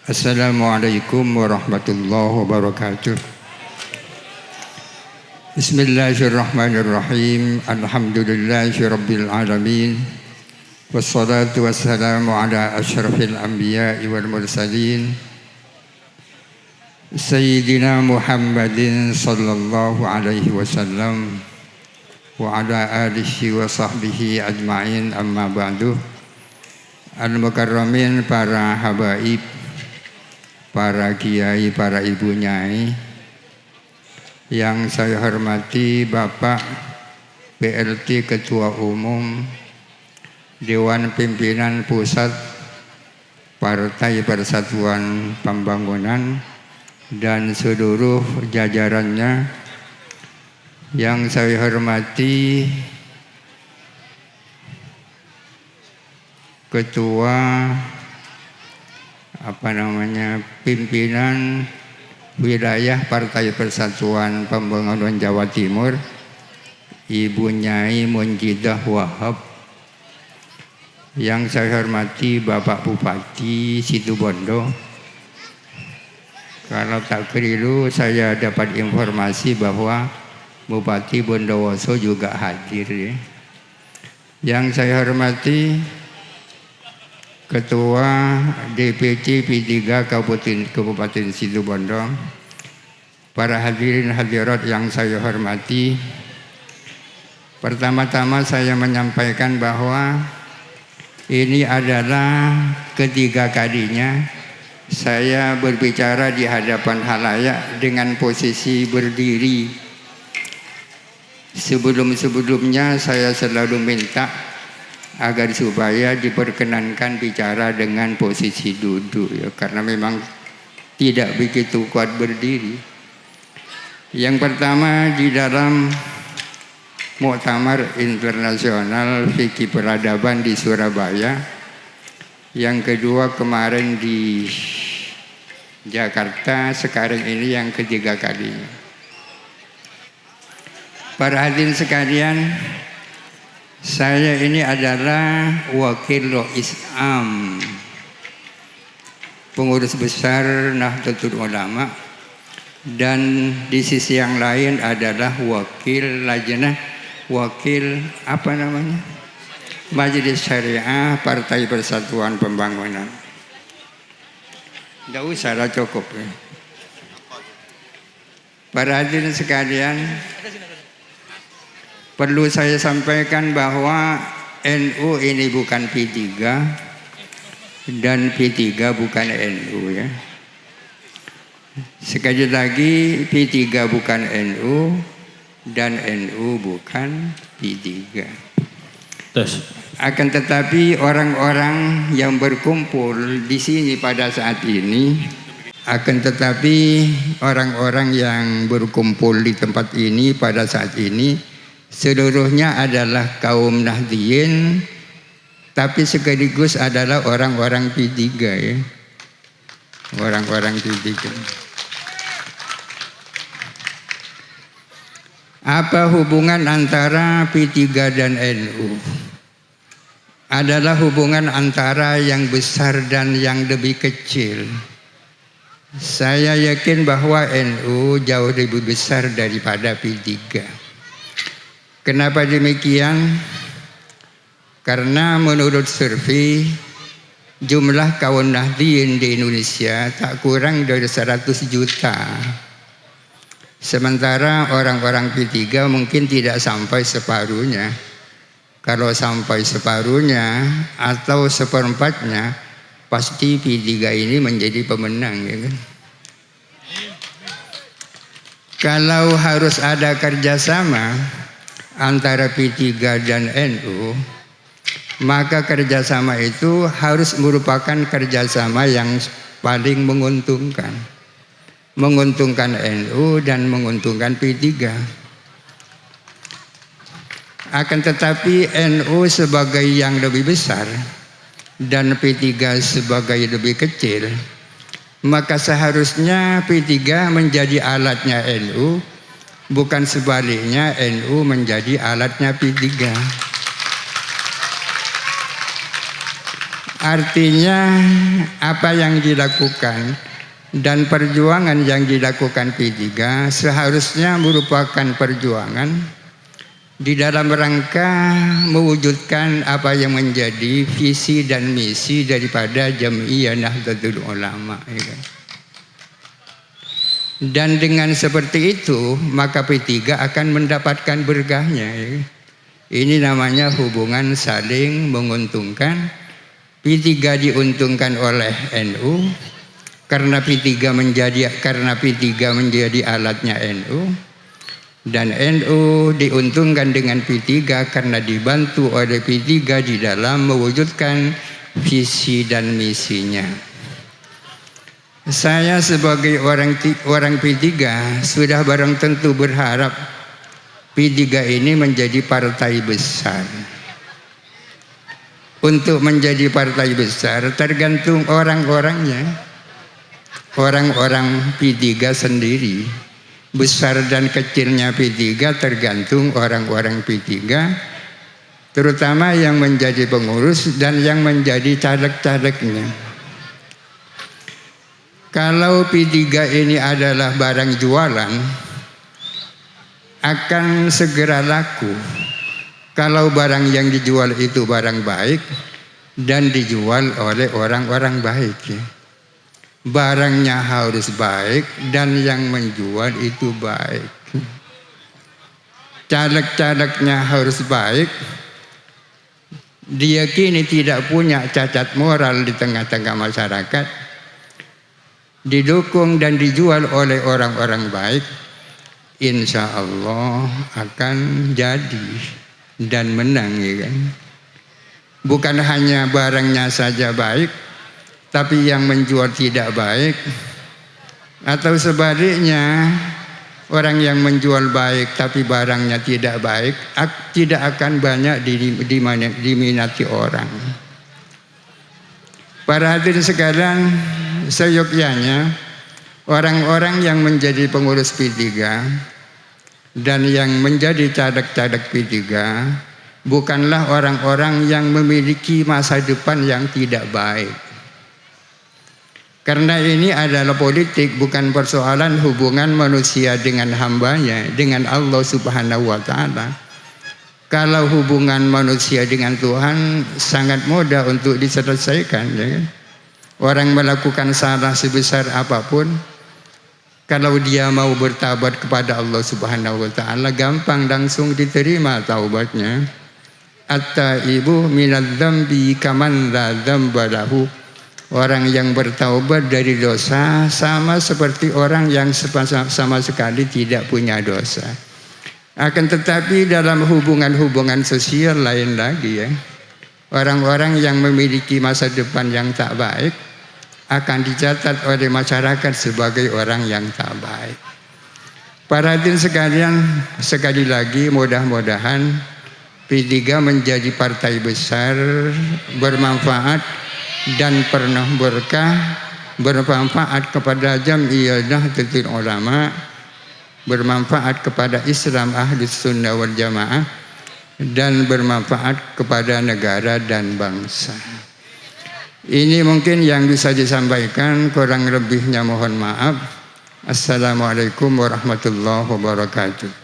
Assalamualaikum warahmatullahi wabarakatuh. Bismillahirrahmanirrahim. Alhamdulillahirabbil alamin. Wassalatu wassalamu ala asyrafil anbiya'i wal mursalin. Sayyidina Muhammadin sallallahu alaihi wasallam wa ala alihi wa sahbihi ajma'in, amma ba'du. Al-mukarramin, para habaib, para kiai, para ibu nyai yang saya hormati, Bapak PLT Ketua Umum Dewan Pimpinan Pusat Partai Persatuan Pembangunan dan seluruh jajarannya. Yang saya hormati Ketua pimpinan wilayah Partai Persatuan Pembangunan Jawa Timur, Ibu Nyai Munjidah Wahab. Yang saya hormati Bapak Bupati Situbondo. Kalau tak keliru saya dapat informasi bahwa Bupati Bondowoso juga hadir ya. Yang saya hormati Ketua DPC P3 Kabupaten Situbondo, para hadirin hadirat yang saya hormati. Pertama-tama saya menyampaikan bahwa ini adalah ketiga kalinya saya berbicara di hadapan halayak dengan posisi berdiri. Sebelum-sebelumnya saya selalu minta agar supaya diperkenankan bicara dengan posisi duduk ya, karena memang tidak begitu kuat berdiri. Yang pertama di dalam Muktamar Internasional Fikih Peradaban di Surabaya, yang kedua kemarin di Jakarta, sekarang ini yang ketiga kalinya. Para hadirin sekalian, saya ini adalah wakil Rois Am, pengurus besar Nahdlatul Ulama, dan di sisi yang lain adalah wakil Majelis Syariah Partai Persatuan Pembangunan. Tidak usah lah, cukup ya. Para hadirin sekalian, perlu saya sampaikan bahwa NU ini bukan P3 dan P3 bukan NU ya. Sekali lagi, P3 bukan NU dan NU bukan P3. Akan tetapi orang-orang yang berkumpul di sini pada saat ini, pada saat ini seluruhnya adalah kaum Nahdliyin, tapi sekaligus adalah orang-orang P3 ya. Orang-orang P3. Apa hubungan antara P3 dan NU? Adalah hubungan antara yang besar dan yang lebih kecil. Saya yakin bahwa NU jauh lebih besar daripada P3. Kenapa demikian? Karena menurut survei, jumlah kaum Nahdliyin di Indonesia tak kurang dari 100 juta. Sementara orang-orang P3 mungkin tidak sampai separuhnya. Kalau sampai separuhnya atau seperempatnya, pasti P3 ini menjadi pemenang ya kan? Kalau harus ada kerjasama antara P3 dan NU, maka kerjasama itu harus merupakan kerjasama yang paling menguntungkan NU dan menguntungkan P3. Akan tetapi NU sebagai yang lebih besar dan P3 sebagai lebih kecil, maka seharusnya P3 menjadi alatnya NU, bukan sebaliknya NU menjadi alatnya P3. Artinya apa yang dilakukan dan perjuangan yang dilakukan P3 seharusnya merupakan perjuangan di dalam rangka mewujudkan apa yang menjadi visi dan misi daripada Jam'iyah Nahdlatul Ulama, ya kan? Dan dengan seperti itu maka P3 akan mendapatkan berkahnya, ya kan? Ini namanya hubungan saling menguntungkan. P3 diuntungkan oleh NU karena P3 menjadi alatnya NU, dan NU diuntungkan dengan P3 karena dibantu oleh P3 di dalam mewujudkan visi dan misinya. Saya sebagai orang P3 sudah barang tentu berharap P3 ini menjadi partai besar. Untuk menjadi partai besar tergantung orang-orangnya. Orang-orang P3 sendiri. Besar dan kecilnya P3 tergantung orang-orang P3, terutama yang menjadi pengurus dan yang menjadi caleg-calegnya. Kalau P3 ini adalah barang jualan, akan segera laku. Kalau barang yang dijual itu barang baik dan dijual oleh orang-orang baik, ya. Barangnya harus baik dan yang menjual itu baik. Caleg-calegnya harus baik, diyakini tidak punya cacat moral di tengah-tengah masyarakat, didukung dan dijual oleh orang-orang baik, insya Allah akan jadi dan menang, ya kan? Bukan hanya barangnya saja baik, tapi yang menjual tidak baik, atau sebaliknya orang yang menjual baik tapi barangnya tidak baik, tidak akan banyak diminati orang. Para hadirin sekalian, seyogyanya orang-orang yang menjadi pengurus P3 dan yang menjadi caleg-caleg P3 bukanlah orang-orang yang memiliki masa depan yang tidak baik. Karena ini adalah politik, bukan persoalan hubungan manusia dengan hambanya, dengan Allah Subhanahu wa Ta'ala. Kalau hubungan manusia dengan Tuhan sangat mudah untuk diselesaikan, ya kan? Orang melakukan salah sebesar apapun, kalau dia mau bertaubat kepada Allah Subhanahu wa Ta'ala, gampang langsung diterima taubatnya. At-taibu minadz-dzambi kaman la dzamba lahu. Orang yang bertaubat dari dosa sama seperti orang yang sama sekali tidak punya dosa. Akan tetapi dalam hubungan-hubungan sosial lain lagi, ya. Orang-orang yang memiliki masa depan yang tak baik akan dicatat oleh masyarakat sebagai orang yang tak baik. Para hadirin sekalian, sekali lagi mudah-mudahan P3 menjadi partai besar, bermanfaat dan penuh berkah, bermanfaat kepada Jam'iyah Nahdlatul Ulama, bermanfaat kepada Islam Ahlus Sunnah wal Jamaah, dan bermanfaat kepada negara dan bangsa. Ini mungkin yang bisa disampaikan, kurang lebihnya mohon maaf. Assalamualaikum warahmatullahi wabarakatuh.